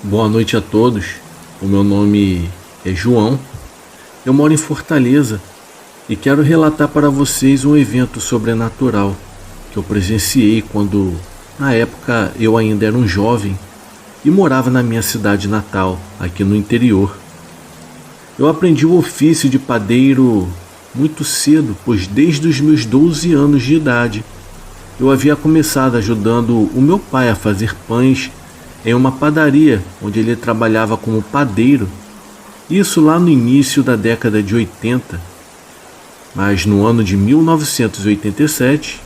Boa noite a todos. O meu nome é João. Eu moro em Fortaleza e quero relatar para vocês um evento sobrenatural que eu presenciei quando, na época, eu ainda era um jovem e morava na minha cidade natal, aqui no interior. Eu aprendi o ofício de padeiro muito cedo, pois desde os meus 12 anos de idade eu havia começado ajudando o meu pai a fazer pães em uma padaria onde ele trabalhava como padeiro, isso lá no início da década de 80. Mas no ano de 1987,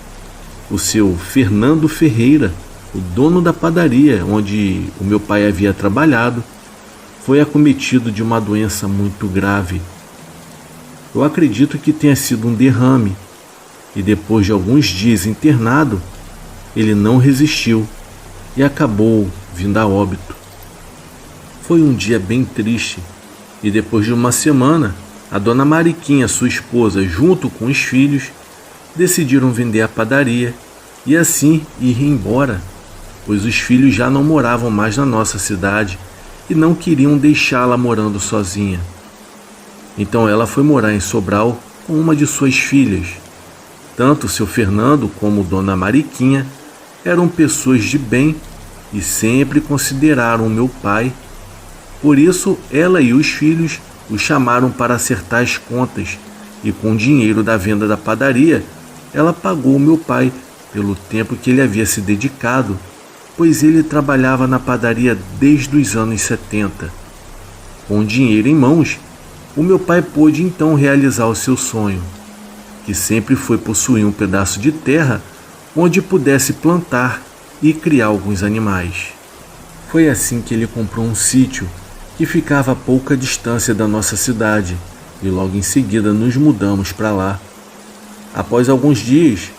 o seu Fernando Ferreira, o dono da padaria onde o meu pai havia trabalhado, foi acometido de uma doença muito grave. Eu acredito que tenha sido um derrame, e depois de alguns dias internado, ele não resistiu e acabou vindo a óbito. Foi um dia bem triste e depois de uma semana, a dona Mariquinha, sua esposa, junto com os filhos, decidiram vender a padaria e assim ir embora, pois os filhos já não moravam mais na nossa cidade e não queriam deixá-la morando sozinha. Então ela foi morar em Sobral com uma de suas filhas. Tanto o seu Fernando como dona Mariquinha eram pessoas de bem e sempre consideraram o meu pai. Por isso, ela e os filhos o chamaram para acertar as contas e com o dinheiro da venda da padaria, ela pagou o meu pai pelo tempo que ele havia se dedicado, pois ele trabalhava na padaria desde os anos 70. Com o dinheiro em mãos, o meu pai pôde então realizar o seu sonho, que sempre foi possuir um pedaço de terra onde pudesse plantar e criar alguns animais. Foi assim que ele comprou um sítio que ficava a pouca distância da nossa cidade e logo em seguida nos mudamos para lá. Após alguns dias,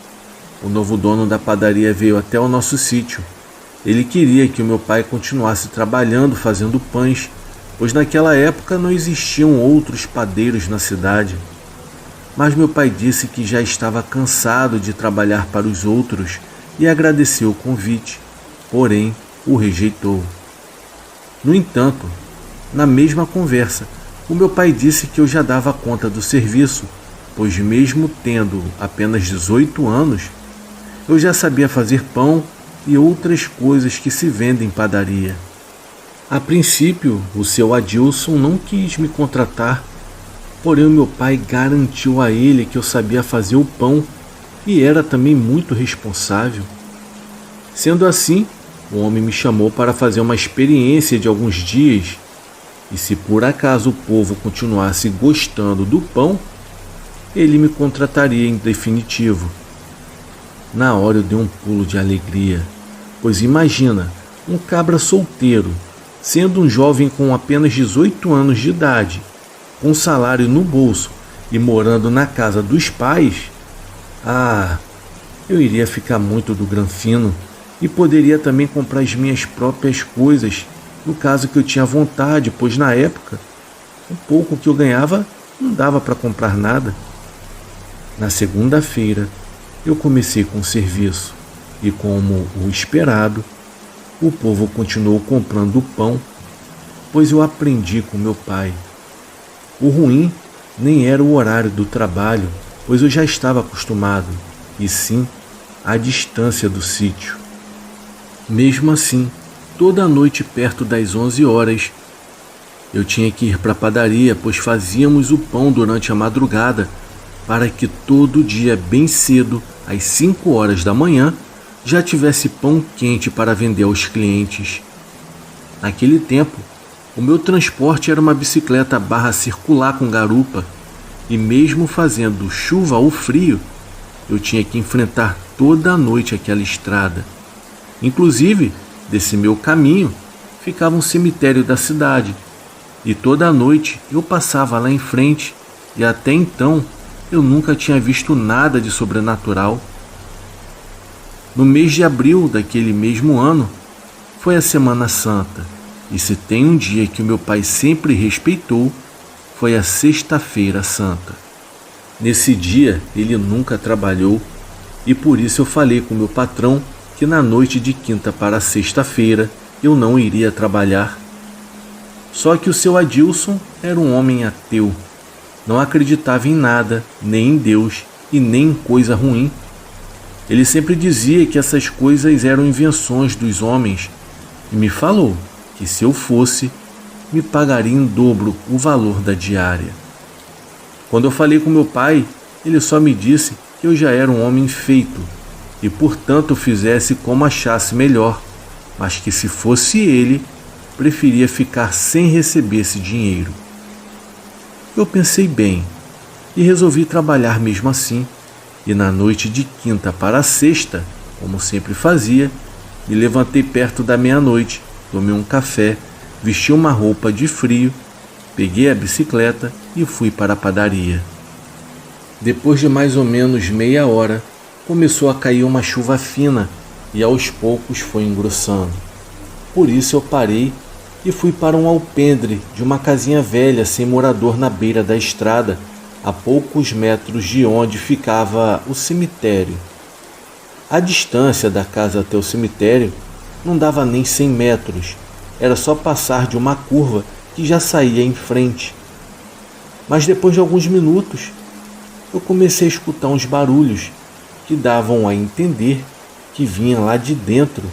o novo dono da padaria veio até o nosso sítio. Ele queria que o meu pai continuasse trabalhando fazendo pães, pois naquela época não existiam outros padeiros na cidade. Mas meu pai disse que já estava cansado de trabalhar para os outros e agradeceu o convite, porém o rejeitou. No entanto, na mesma conversa, o meu pai disse que eu já dava conta do serviço, pois mesmo tendo apenas 18 anos, eu já sabia fazer pão e outras coisas que se vendem em padaria. A princípio, o seu Adilson não quis me contratar, porém o meu pai garantiu a ele que eu sabia fazer o pão e era também muito responsável. Sendo assim, o homem me chamou para fazer uma experiência de alguns dias e se por acaso o povo continuasse gostando do pão, ele me contrataria em definitivo. Na hora eu dei um pulo de alegria, pois imagina, um cabra solteiro, sendo um jovem com apenas 18 anos de idade, com salário no bolso e morando na casa dos pais, eu iria ficar muito do granfino e poderia também comprar as minhas próprias coisas, no caso que eu tinha vontade, pois na época, o pouco que eu ganhava não dava para comprar nada. Na segunda-feira, eu comecei com o serviço e, como o esperado, o povo continuou comprando o pão, pois eu aprendi com meu pai. O ruim nem era o horário do trabalho, pois eu já estava acostumado, e sim a distância do sítio. Mesmo assim, toda noite perto das 11 horas, eu tinha que ir para a padaria, pois fazíamos o pão durante a madrugada, para que todo dia bem cedo, às 5 horas da manhã, já tivesse pão quente para vender aos clientes. Naquele tempo, o meu transporte era uma bicicleta barra circular com garupa, e mesmo fazendo chuva ou frio, eu tinha que enfrentar toda a noite aquela estrada. Inclusive, desse meu caminho, ficava um cemitério da cidade, e toda a noite eu passava lá em frente, e até então eu nunca tinha visto nada de sobrenatural. No mês de abril daquele mesmo ano, foi a Semana Santa, e se tem um dia que o meu pai sempre respeitou, foi a Sexta-feira Santa. Nesse dia ele nunca trabalhou, e por isso eu falei com meu patrão que na noite de quinta para sexta-feira eu não iria trabalhar, Só que o seu Adilson era um homem ateu. Não acreditava em nada, nem em Deus e nem em coisa ruim. Ele sempre dizia que essas coisas eram invenções dos homens e me falou que se eu fosse, me pagaria em dobro o valor da diária. Quando eu falei com meu pai, ele só me disse que eu já era um homem feito e, portanto, fizesse como achasse melhor, mas que se fosse ele, preferia ficar sem receber esse dinheiro. Eu pensei bem e resolvi trabalhar mesmo assim, e na noite de quinta para sexta, como sempre fazia, me levantei perto da meia-noite, tomei um café, vesti uma roupa de frio, peguei a bicicleta e fui para a padaria. Depois de mais ou menos meia hora, começou a cair uma chuva fina e aos poucos foi engrossando. Por isso eu parei e fui para um alpendre de uma casinha velha sem morador na beira da estrada, a poucos metros de onde ficava o cemitério. A distância da casa até o cemitério não dava nem 100 metros, era só passar de uma curva que já saía em frente. Mas depois de alguns minutos, eu comecei a escutar uns barulhos que davam a entender que vinha lá de dentro,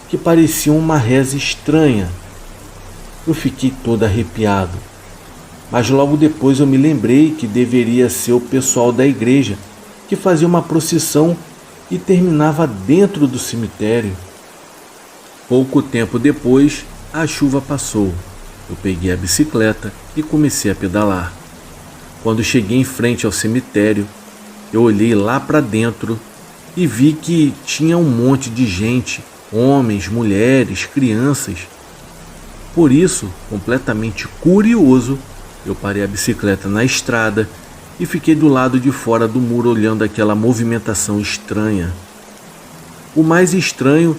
que pareciam uma reza estranha. Eu fiquei todo arrepiado, mas logo depois eu me lembrei que deveria ser o pessoal da igreja que fazia uma procissão e terminava dentro do cemitério. Pouco tempo depois, a chuva passou. Eu peguei a bicicleta e comecei a pedalar. Quando cheguei em frente ao cemitério, eu olhei lá para dentro e vi que tinha um monte de gente, homens, mulheres, crianças. Por isso, completamente curioso, eu parei a bicicleta na estrada e fiquei do lado de fora do muro olhando aquela movimentação estranha. O mais estranho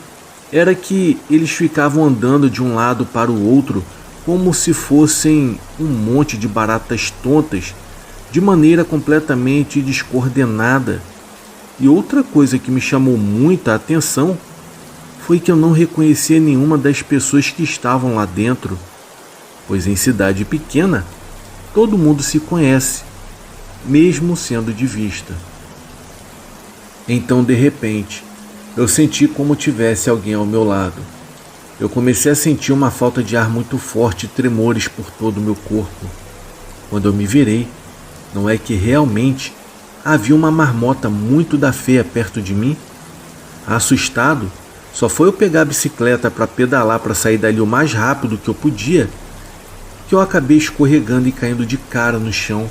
era que eles ficavam andando de um lado para o outro como se fossem um monte de baratas tontas, de maneira completamente descoordenada. E outra coisa que me chamou muita atenção foi que eu não reconhecia nenhuma das pessoas que estavam lá dentro, pois em cidade pequena todo mundo se conhece, mesmo sendo de vista. Então, de repente, eu senti como tivesse alguém ao meu lado. Eu comecei a sentir uma falta de ar muito forte e tremores por todo o meu corpo. Quando eu me virei, não é que realmente havia uma marmota muito da feia perto de mim? Assustado, só foi eu pegar a bicicleta para pedalar para sair dali o mais rápido que eu podia, que eu acabei escorregando e caindo de cara no chão.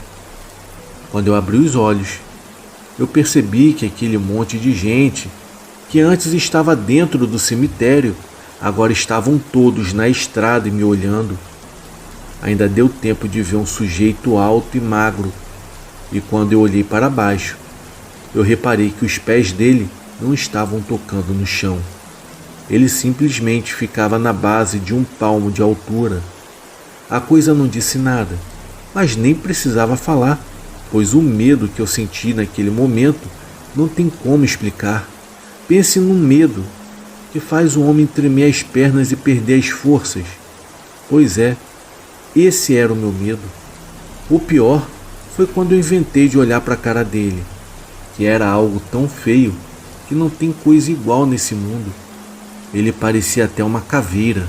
Quando eu abri os olhos, eu percebi que aquele monte de gente que antes estava dentro do cemitério, agora estavam todos na estrada e me olhando. Ainda deu tempo de ver um sujeito alto e magro, e quando eu olhei para baixo, eu reparei que os pés dele não estavam tocando no chão. Ele simplesmente ficava na base de um palmo de altura. A coisa não disse nada, mas nem precisava falar, pois o medo que eu senti naquele momento não tem como explicar. Pense num medo que faz o homem tremer as pernas e perder as forças. Pois é, esse era o meu medo. O pior foi quando eu inventei de olhar para a cara dele, que era algo tão feio que não tem coisa igual nesse mundo. Ele parecia até uma caveira.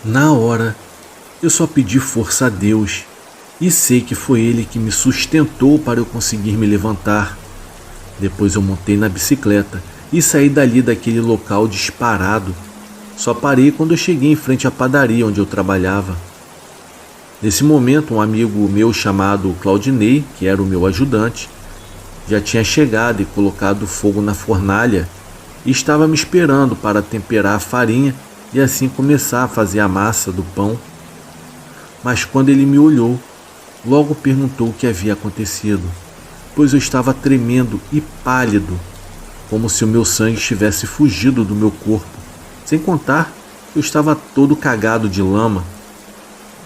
Na hora, eu só pedi força a Deus e sei que foi Ele que me sustentou para eu conseguir me levantar. Depois eu montei na bicicleta e saí dali daquele local disparado. Só parei quando eu cheguei em frente à padaria onde eu trabalhava. Nesse momento, um amigo meu chamado Claudinei, que era o meu ajudante, já tinha chegado e colocado fogo na fornalha e estava me esperando para temperar a farinha e assim começar a fazer a massa do pão. Mas quando ele me olhou, logo perguntou o que havia acontecido, pois eu estava tremendo e pálido, como se o meu sangue tivesse fugido do meu corpo, sem contar que eu estava todo cagado de lama.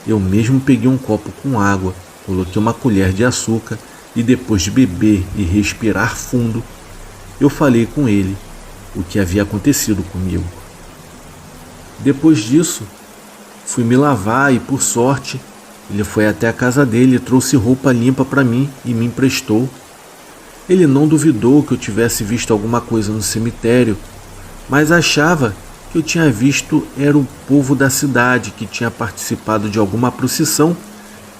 Eu mesmo peguei um copo com água, coloquei uma colher de açúcar e depois de beber e respirar fundo, eu falei com ele o que havia acontecido comigo. Depois disso, Fui me lavar e, por sorte, ele foi até a casa dele e trouxe roupa limpa para mim e me emprestou. Ele não duvidou que eu tivesse visto alguma coisa no cemitério, mas achava que eu tinha visto era o povo da cidade que tinha participado de alguma procissão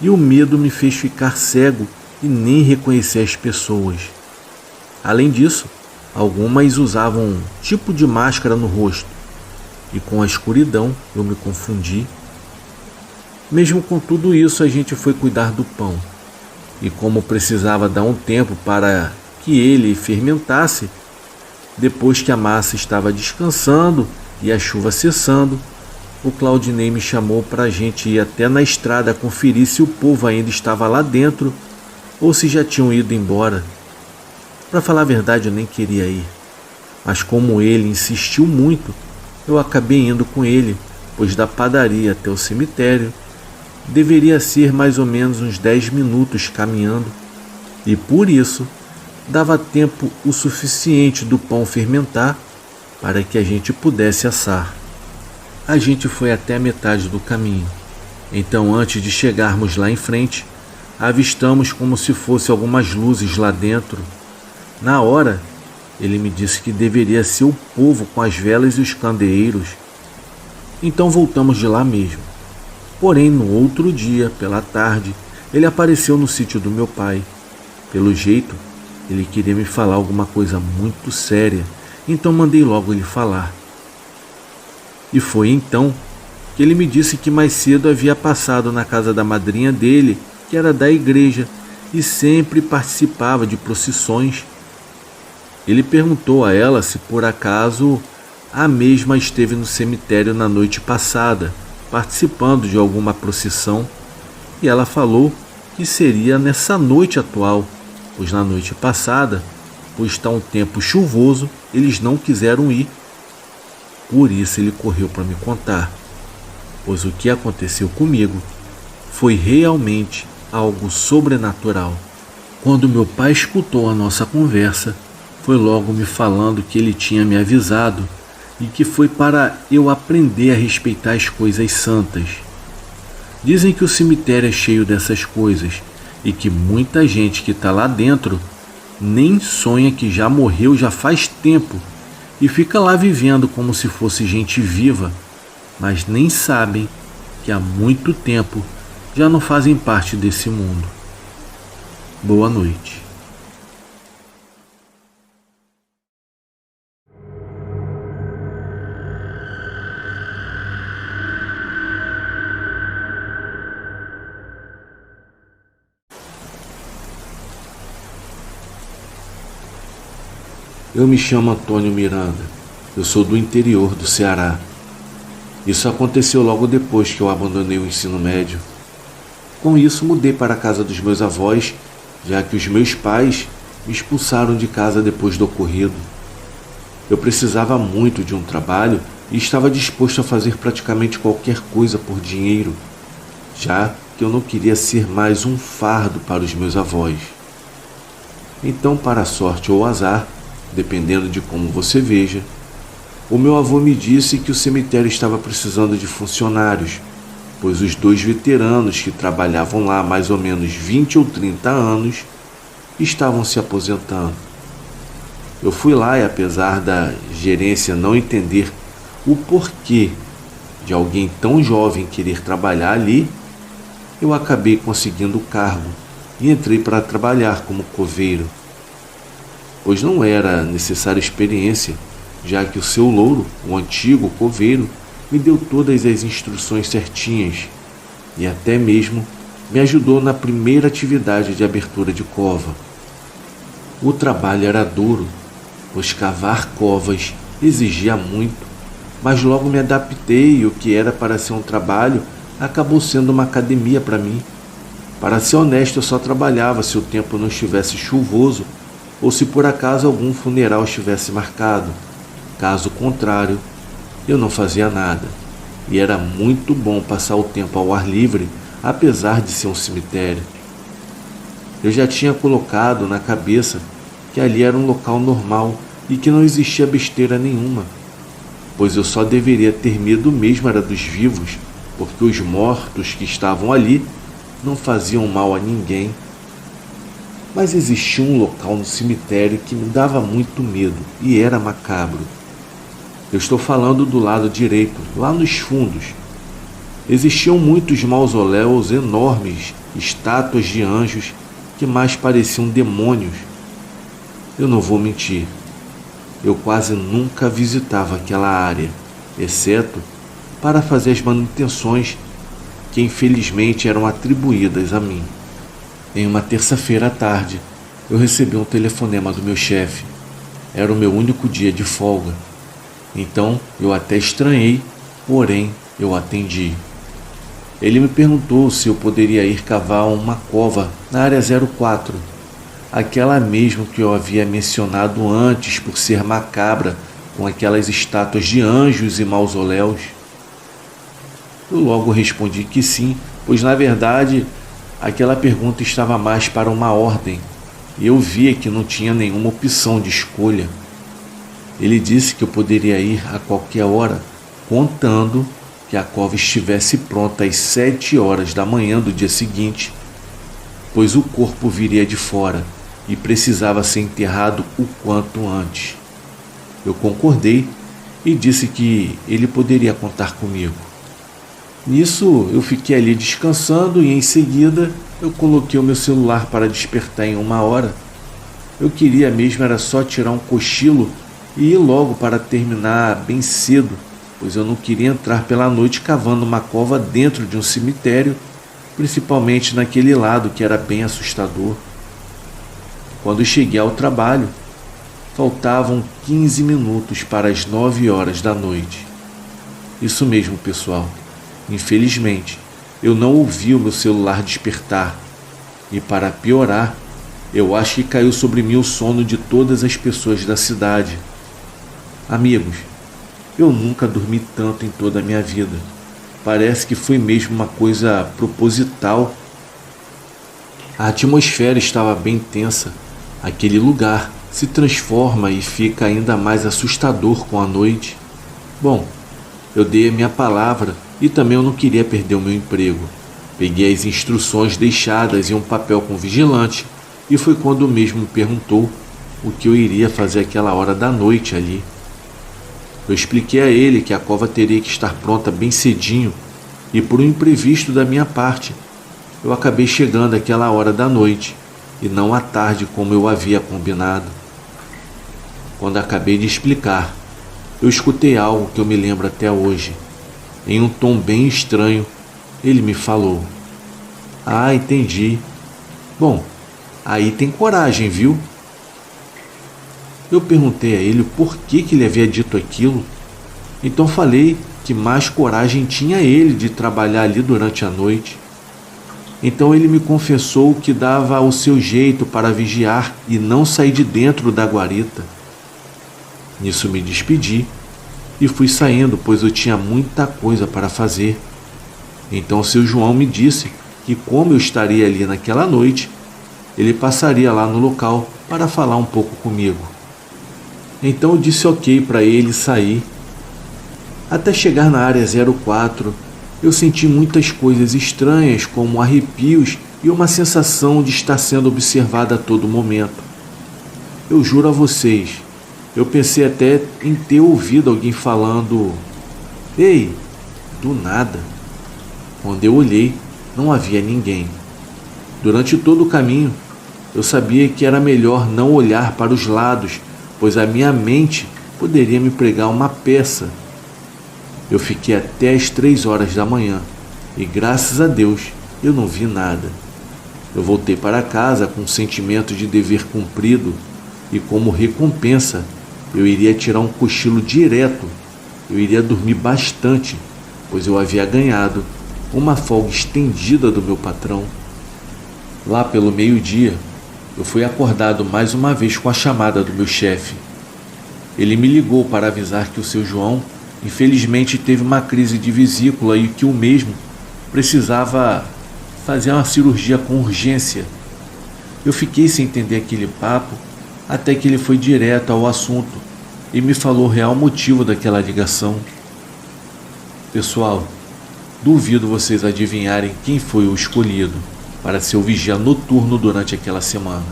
e o medo me fez ficar cego e nem reconhecer as pessoas. Além disso, algumas usavam um tipo de máscara no rosto e com a escuridão eu me confundi. Mesmo com tudo isso, a gente foi cuidar do pão e como precisava dar um tempo para que ele fermentasse, depois que a massa estava descansando e a chuva cessando, o Claudinei me chamou para a gente ir até na estrada conferir se o povo ainda estava lá dentro ou se já tinham ido embora. Para falar a verdade, eu nem queria ir, mas como ele insistiu muito, eu acabei indo com ele, pois da padaria até o cemitério deveria ser mais ou menos uns 10 minutos caminhando, e por isso dava tempo o suficiente do pão fermentar para que a gente pudesse assar. A gente foi até a metade do caminho. Então, antes de chegarmos lá em frente, avistamos como se fosse algumas luzes lá dentro. Na hora, ele me disse que deveria ser o povo com as velas e os candeeiros. Então voltamos de lá mesmo. Porém, no outro dia, pela tarde, ele apareceu no sítio do meu pai. Pelo jeito, ele queria me falar alguma coisa muito séria, então mandei logo ele falar. E foi então que ele me disse que mais cedo havia passado na casa da madrinha dele, que era da igreja, e sempre participava de procissões. Ele perguntou a ela se por acaso a mesma esteve no cemitério na noite passada, participando de alguma procissão, e ela falou que seria nessa noite atual, pois na noite passada, por estar um tempo chuvoso, eles não quiseram ir. Por isso ele correu para me contar, pois o que aconteceu comigo foi realmente algo sobrenatural. Quando meu pai escutou a nossa conversa, foi logo me falando que ele tinha me avisado e que foi para eu aprender a respeitar as coisas santas. Dizem que o cemitério é cheio dessas coisas e que muita gente que está lá dentro nem sonha que já morreu já faz tempo e fica lá vivendo como se fosse gente viva, mas nem sabem que há muito tempo já não fazem parte desse mundo. Boa noite. Eu me chamo Antônio Miranda. Eu sou do interior do Ceará. Isso aconteceu logo depois que eu abandonei o ensino médio. Com isso, mudei para a casa dos meus avós, já que os meus pais me expulsaram de casa depois do ocorrido. Eu precisava muito de um trabalho e estava disposto a fazer praticamente qualquer coisa por dinheiro, já que eu não queria ser mais um fardo para os meus avós. Então, para a sorte ou azar, dependendo de como você veja, o meu avô me disse que o cemitério estava precisando de funcionários, pois os 2 veteranos que trabalhavam lá há mais ou menos 20 ou 30 anos estavam se aposentando. Eu fui lá e, apesar da gerência não entender o porquê de alguém tão jovem querer trabalhar ali, eu acabei conseguindo o cargo e entrei para trabalhar como coveiro, pois não era necessária experiência, já que o seu louro, o antigo coveiro, me deu todas as instruções certinhas e até mesmo me ajudou na primeira atividade de abertura de cova. O trabalho era duro, pois cavar covas exigia muito, mas logo me adaptei e o que era para ser um trabalho acabou sendo uma academia para mim. Para ser honesto, eu só trabalhava se o tempo não estivesse chuvoso ou se por acaso algum funeral estivesse marcado. Caso contrário, eu não fazia nada. E era muito bom passar o tempo ao ar livre, apesar de ser um cemitério. Eu já tinha colocado na cabeça que ali era um local normal e que não existia besteira nenhuma, pois eu só deveria ter medo mesmo era dos vivos, porque os mortos que estavam ali não faziam mal a ninguém. Mas existia um local no cemitério que me dava muito medo e era macabro. Eu estou falando do lado direito, lá nos fundos. Existiam muitos mausoléus enormes, estátuas de anjos que mais pareciam demônios. Eu não vou mentir, eu quase nunca visitava aquela área, exceto para fazer as manutenções que infelizmente eram atribuídas a mim. Em uma terça-feira à tarde, eu recebi um telefonema do meu chefe. Era o meu único dia de folga. Então eu até estranhei, porém eu atendi. Ele me perguntou se eu poderia ir cavar uma cova na área 04, aquela mesmo que eu havia mencionado antes por ser macabra, com aquelas estátuas de anjos e mausoléus. Eu logo respondi que sim, pois na verdade aquela pergunta estava mais para uma ordem, e eu via que não tinha nenhuma opção de escolha. Ele disse que eu poderia ir a qualquer hora, contando que a cova estivesse pronta às 7 horas da manhã do dia seguinte, pois o corpo viria de fora e precisava ser enterrado o quanto antes. Eu concordei e disse que ele poderia contar comigo. Nisso eu fiquei ali descansando e em seguida eu coloquei o meu celular para despertar em 1 hora. Eu queria mesmo era só tirar um cochilo e ir logo para terminar bem cedo, pois eu não queria entrar pela noite cavando uma cova dentro de um cemitério, principalmente naquele lado que era bem assustador. Quando cheguei ao trabalho, faltavam 15 minutos para as 9 horas da noite. Isso mesmo, pessoal. Infelizmente, eu não ouvi o meu celular despertar e, para piorar, eu acho que caiu sobre mim o sono de todas as pessoas da cidade. Amigos, eu nunca dormi tanto em toda a minha vida. Parece que foi mesmo uma coisa proposital. A atmosfera estava bem tensa. Aquele lugar se transforma e fica ainda mais assustador com a noite. Bom, eu dei a minha palavra e também eu não queria perder o meu emprego. Peguei as instruções deixadas em um papel com o vigilante e foi quando o mesmo me perguntou o que eu iria fazer aquela hora da noite ali. Eu expliquei a ele que a cova teria que estar pronta bem cedinho e, por um imprevisto da minha parte, eu acabei chegando àquela hora da noite e não à tarde como eu havia combinado. Quando acabei de explicar, eu escutei algo que eu me lembro até hoje. Em um tom bem estranho, ele me falou: "Ah, entendi. Bom, aí tem coragem, viu?" Eu perguntei a ele por que ele havia dito aquilo. Então falei que mais coragem tinha ele de trabalhar ali durante a noite. Então ele me confessou que dava o seu jeito para vigiar e não sair de dentro da guarita. Nisso me despedi e fui saindo, pois eu tinha muita coisa para fazer. Então o seu João me disse que, como eu estaria ali naquela noite, ele passaria lá no local para falar um pouco comigo. Então eu disse ok para ele sair. Até chegar na área 04, eu senti muitas coisas estranhas, como arrepios e uma sensação de estar sendo observada a todo momento. Eu juro a vocês, eu pensei até em ter ouvido alguém falando "Ei", do nada. Quando eu olhei, não havia ninguém. Durante todo o caminho, eu sabia que era melhor não olhar para os lados, pois a minha mente poderia me pregar uma peça. Eu fiquei até as 3 horas da manhã e, graças a Deus, eu não vi nada. Eu voltei para casa com um sentimento de dever cumprido e, como recompensa, eu iria tirar um cochilo direto. Eu iria dormir bastante, pois eu havia ganhado uma folga estendida do meu patrão. Lá pelo meio-dia, eu fui acordado mais uma vez com a chamada do meu chefe. Ele me ligou para avisar que o seu João, infelizmente, teve uma crise de vesícula e que o mesmo precisava fazer uma cirurgia com urgência. Eu fiquei sem entender aquele papo, até que ele foi direto ao assunto e me falou o real motivo daquela ligação. Pessoal, Duvido vocês adivinharem quem foi o escolhido para ser o vigia noturno durante aquela semana.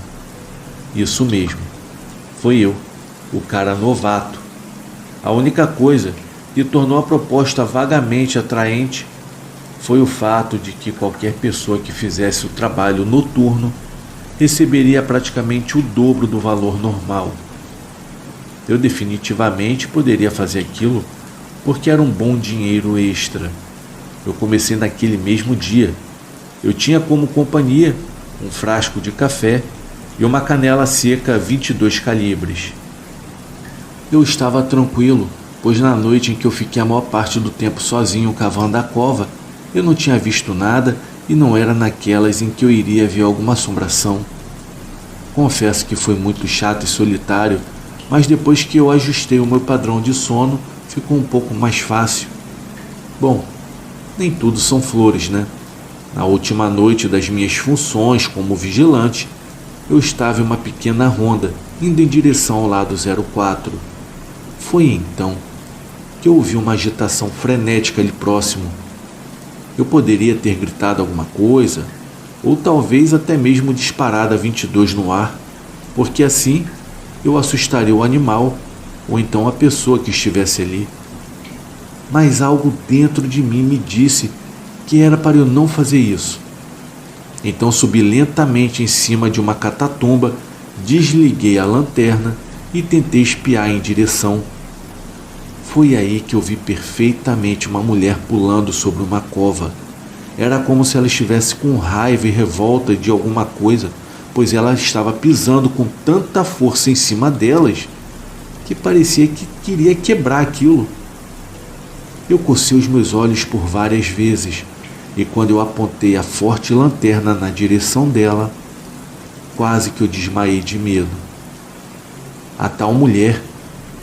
Isso mesmo, foi eu, o cara novato. A única coisa que tornou a proposta vagamente atraente foi o fato de que qualquer pessoa que fizesse o trabalho noturno receberia praticamente o dobro do valor normal. Eu definitivamente poderia fazer aquilo porque era um bom dinheiro extra. Eu comecei naquele mesmo dia. Eu tinha como companhia um frasco de café e uma canela seca 22 calibres. Eu estava tranquilo, pois na noite em que eu fiquei a maior parte do tempo sozinho cavando a cova, eu não tinha visto nada e não era naquelas em que eu iria ver alguma assombração. Confesso que foi muito chato e solitário, mas depois que eu ajustei o meu padrão de sono, ficou um pouco mais fácil. Bom, nem tudo são flores, né? Na última noite das minhas funções como vigilante, eu estava em uma pequena ronda, indo em direção ao lado 04. Foi então que eu ouvi uma agitação frenética ali próximo. Eu poderia ter gritado alguma coisa, ou talvez até mesmo disparado a 22 no ar, porque assim eu assustaria o animal ou então a pessoa que estivesse ali. Mas algo dentro de mim me disse que era para eu não fazer isso. Então subi lentamente em cima de uma catatumba, desliguei a lanterna e tentei espiar em direção. Foi aí que eu vi perfeitamente uma mulher pulando sobre uma cova. Era como se ela estivesse com raiva e revolta de alguma coisa, pois ela estava pisando com tanta força em cima delas que parecia que queria quebrar aquilo. Eu cocei os meus olhos por várias vezes e quando eu apontei a forte lanterna na direção dela, quase que eu desmaiei de medo. A tal mulher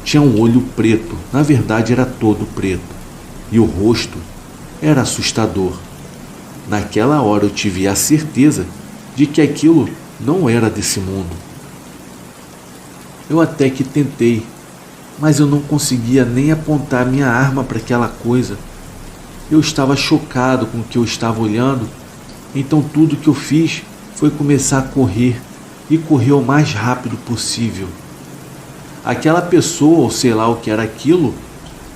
tinha um olho preto, na verdade era todo preto, e o rosto era assustador. Naquela hora eu tive a certeza de que aquilo não era desse mundo. Eu até que tentei, mas eu não conseguia nem apontar minha arma para aquela coisa. Eu estava chocado com o que eu estava olhando, então tudo que eu fiz foi começar a correr, e correr o mais rápido possível. Aquela pessoa, ou sei lá o que era aquilo,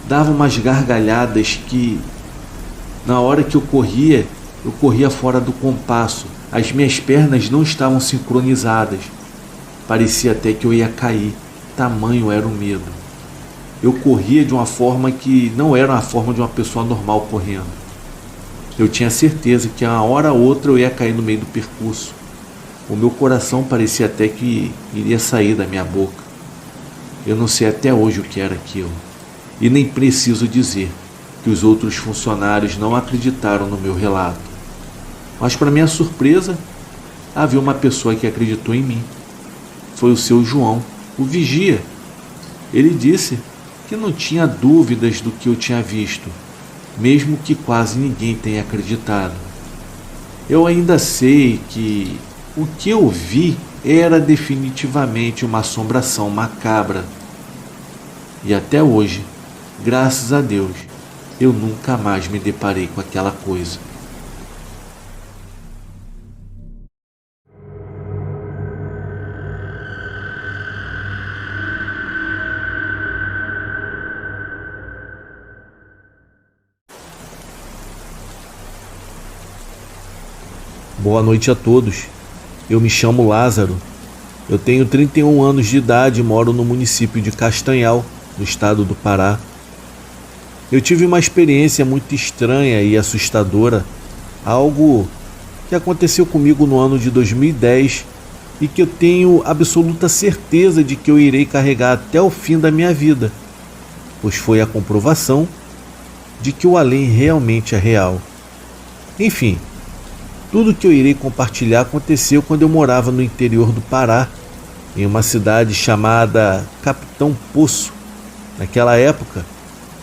dava umas gargalhadas que, na hora que eu corria fora do compasso. As minhas pernas não estavam sincronizadas. Parecia até que eu ia cair, tamanho era o medo. Eu corria de uma forma que não era a forma de uma pessoa normal correndo. Eu tinha certeza que a uma hora ou outra eu ia cair no meio do percurso. O meu coração parecia até que iria sair da minha boca. Eu não sei até hoje o que era aquilo. E nem preciso dizer que os outros funcionários não acreditaram no meu relato. Mas para minha surpresa, havia uma pessoa que acreditou em mim. Foi o seu João, o vigia. Ele disse que não tinha dúvidas do que eu tinha visto, mesmo que quase ninguém tenha acreditado. Eu ainda sei que o que eu vi era definitivamente uma assombração macabra. E até hoje, graças a Deus, eu nunca mais me deparei com aquela coisa. Boa noite a todos. Eu me chamo Lázaro. Eu tenho 31 anos de idade e moro no município de Castanhal, no estado do Pará. Eu tive uma experiência muito estranha e assustadora, algo que aconteceu comigo no ano de 2010 e que eu tenho absoluta certeza de que eu irei carregar até o fim da minha vida, pois foi a comprovação de que o além realmente é real. Enfim, tudo que eu irei compartilhar aconteceu quando eu morava no interior do Pará, em uma cidade chamada Capitão Poço. Naquela época,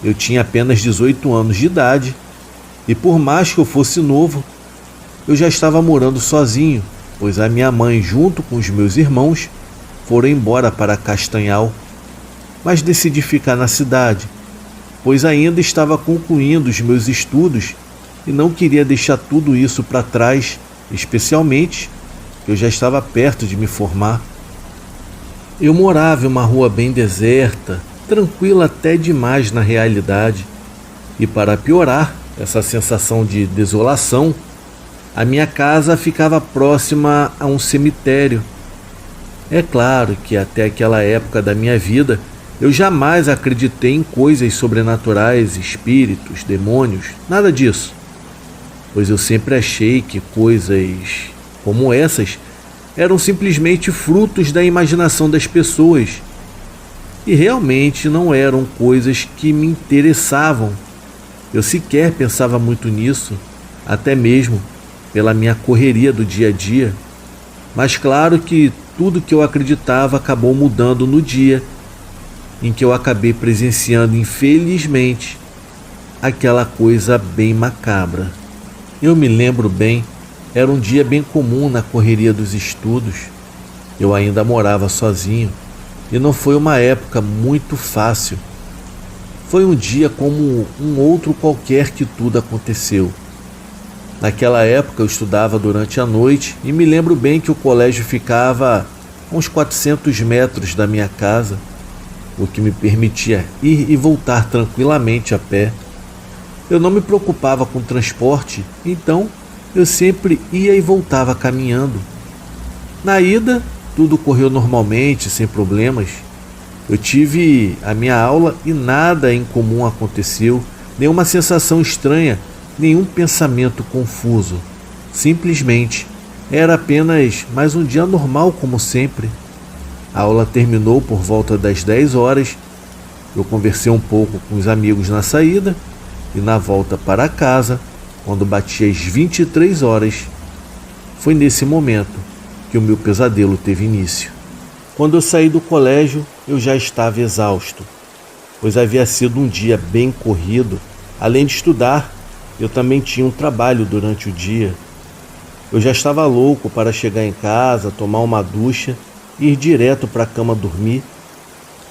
eu tinha apenas 18 anos de idade e por mais que eu fosse novo, eu já estava morando sozinho, pois a minha mãe, junto com os meus irmãos, foram embora para Castanhal. Mas decidi ficar na cidade, pois ainda estava concluindo os meus estudos e não queria deixar tudo isso para trás, especialmente que eu já estava perto de me formar. Eu morava em uma rua bem deserta, tranquila até demais na realidade, e para piorar essa sensação de desolação, a minha casa ficava próxima a um cemitério. É claro que até aquela época da minha vida eu jamais acreditei em coisas sobrenaturais, espíritos, demônios, nada disso. Pois eu sempre achei que coisas como essas eram simplesmente frutos da imaginação das pessoas e realmente não eram coisas que me interessavam. Eu sequer pensava muito nisso, até mesmo pela minha correria do dia a dia. Mas claro que tudo que eu acreditava acabou mudando no dia em que eu acabei presenciando, infelizmente, aquela coisa bem macabra. Eu me lembro bem, era um dia bem comum na correria dos estudos. Eu ainda morava sozinho e não foi uma época muito fácil. Foi um dia como um outro qualquer que tudo aconteceu. Naquela época eu estudava durante a noite e me lembro bem que o colégio ficava a uns 400 metros da minha casa, o que me permitia ir e voltar tranquilamente a pé. Eu não me preocupava com transporte, então eu sempre ia e voltava caminhando. Na ida, tudo correu normalmente, sem problemas. Eu tive a minha aula e nada incomum aconteceu, nenhuma sensação estranha, nenhum pensamento confuso. Simplesmente era apenas mais um dia normal como sempre. A aula terminou por volta das 10 horas. Eu conversei um pouco com os amigos na saída e na volta para casa, quando batia as 23 horas, foi nesse momento que o meu pesadelo teve início. Quando eu saí do colégio, eu já estava exausto, pois havia sido um dia bem corrido. Além de estudar, eu também tinha um trabalho durante o dia. Eu já estava louco para chegar em casa, tomar uma ducha e ir direto para a cama dormir,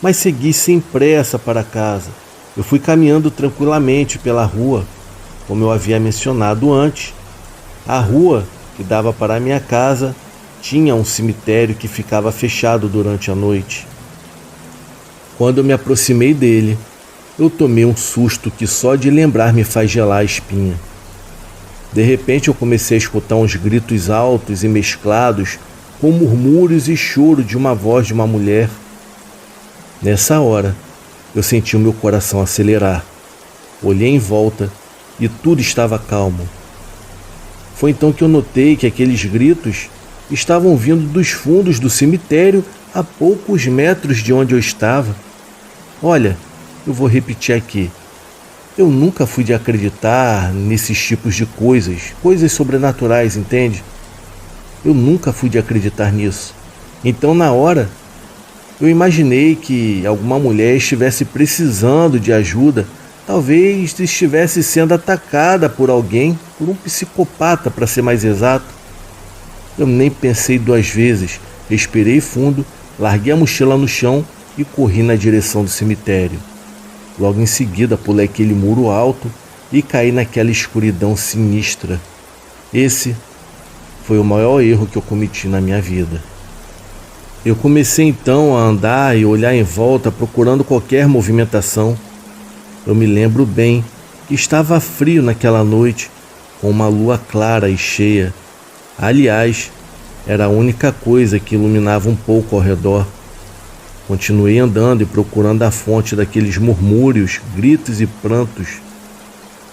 mas segui sem pressa para casa. Eu fui caminhando tranquilamente pela rua, como eu havia mencionado antes. A rua que dava para a minha casa tinha um cemitério que ficava fechado durante a noite. Quando eu me aproximei dele, eu tomei um susto que só de lembrar me faz gelar a espinha. De repente eu comecei a escutar uns gritos altos e mesclados com murmúrios e choro de uma voz de uma mulher. Nessa hora, eu senti o meu coração acelerar. Olhei em volta e tudo estava calmo. Foi então que eu notei que aqueles gritos estavam vindo dos fundos do cemitério a poucos metros de onde eu estava. Olha, eu vou repetir aqui. Eu nunca fui de acreditar nesses tipos de coisas sobrenaturais, entende? Eu nunca fui de acreditar nisso. Então, na hora, eu imaginei que alguma mulher estivesse precisando de ajuda, talvez estivesse sendo atacada por alguém, por um psicopata, para ser mais exato. Eu nem pensei duas vezes, respirei fundo, larguei a mochila no chão e corri na direção do cemitério. Logo em seguida, pulei aquele muro alto e caí naquela escuridão sinistra. Esse foi o maior erro que eu cometi na minha vida. Eu comecei então a andar e olhar em volta procurando qualquer movimentação. Eu me lembro bem que estava frio naquela noite, com uma lua clara e cheia. Aliás, era a única coisa que iluminava um pouco ao redor. Continuei andando e procurando a fonte daqueles murmúrios, gritos e prantos.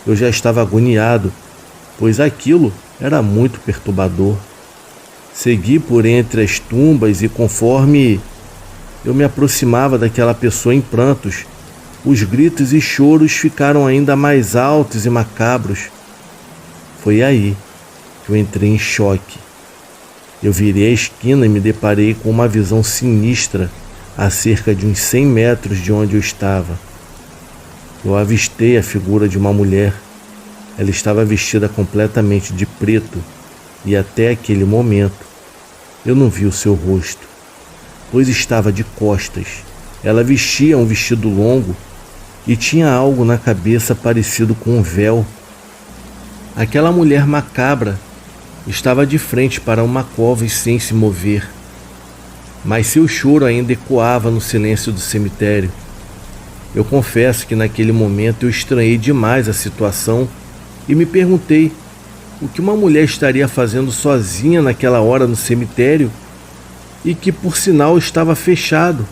Eu já estava agoniado, pois aquilo era muito perturbador. Segui por entre as tumbas e conforme eu me aproximava daquela pessoa em prantos, os gritos e choros ficaram ainda mais altos e macabros. Foi aí que eu entrei em choque. Eu virei a esquina e me deparei com uma visão sinistra a cerca de uns 100 metros de onde eu estava. Eu avistei a figura de uma mulher. Ela estava vestida completamente de preto e até aquele momento eu não vi o seu rosto, pois estava de costas. Ela vestia um vestido longo e tinha algo na cabeça parecido com um véu. Aquela mulher macabra estava de frente para uma cova e sem se mover, mas seu choro ainda ecoava no silêncio do cemitério. Eu confesso que naquele momento eu estranhei demais a situação e me perguntei o que uma mulher estaria fazendo sozinha naquela hora no cemitério e que, por sinal, estava fechado.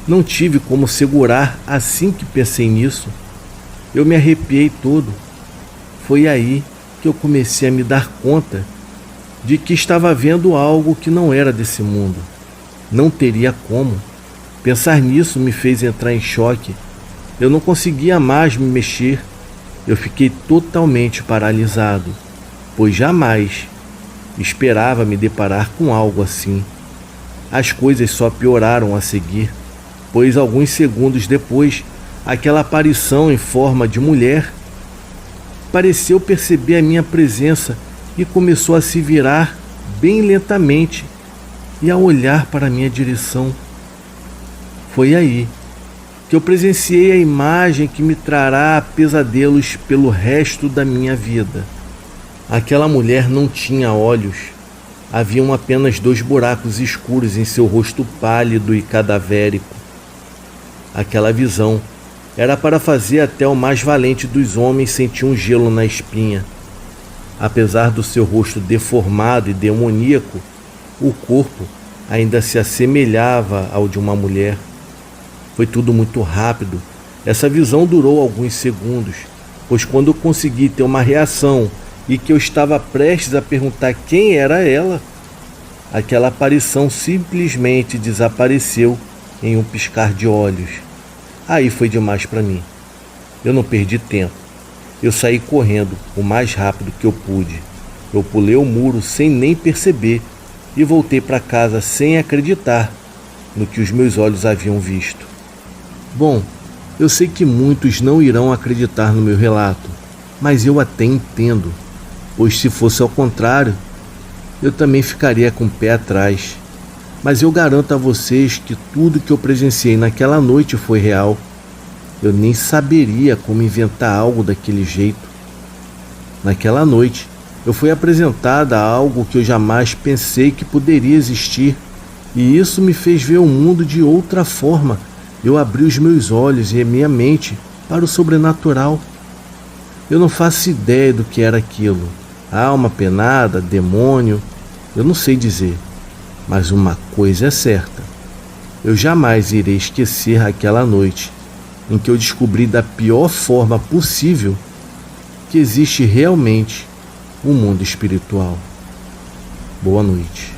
Não tive como segurar assim que pensei nisso. Eu me arrepiei todo. Foi aí que eu comecei a me dar conta de que estava vendo algo que não era desse mundo. Não teria como. Pensar nisso me fez entrar em choque. Eu não conseguia mais me mexer. Eu fiquei totalmente paralisado, pois jamais esperava me deparar com algo assim. As coisas só pioraram a seguir, pois alguns segundos depois, aquela aparição em forma de mulher pareceu perceber a minha presença e começou a se virar bem lentamente e a olhar para a minha direção. Foi aí que eu presenciei a imagem que me trará pesadelos pelo resto da minha vida. Aquela mulher não tinha olhos. Haviam apenas 2 buracos escuros em seu rosto pálido e cadavérico. Aquela visão era para fazer até o mais valente dos homens sentir um gelo na espinha. Apesar do seu rosto deformado e demoníaco, o corpo ainda se assemelhava ao de uma mulher. Foi tudo muito rápido. Essa visão durou alguns segundos, pois quando eu consegui ter uma reação e que eu estava prestes a perguntar quem era ela, aquela aparição simplesmente desapareceu em um piscar de olhos. Aí foi demais para mim. Eu não perdi tempo. Eu saí correndo o mais rápido que eu pude. Eu pulei o muro sem nem perceber e voltei para casa sem acreditar no que os meus olhos haviam visto. Bom, eu sei que muitos não irão acreditar no meu relato, mas eu até entendo, pois se fosse ao contrário, eu também ficaria com o pé atrás. Mas eu garanto a vocês que tudo que eu presenciei naquela noite foi real. Eu nem saberia como inventar algo daquele jeito. Naquela noite, eu fui apresentada a algo que eu jamais pensei que poderia existir, e isso me fez ver o mundo de outra forma. Eu abri os meus olhos e a minha mente para o sobrenatural. Eu não faço ideia do que era aquilo. Alma penada, demônio, eu não sei dizer. Mas uma coisa é certa. Eu jamais irei esquecer aquela noite em que eu descobri da pior forma possível que existe realmente um mundo espiritual. Boa noite.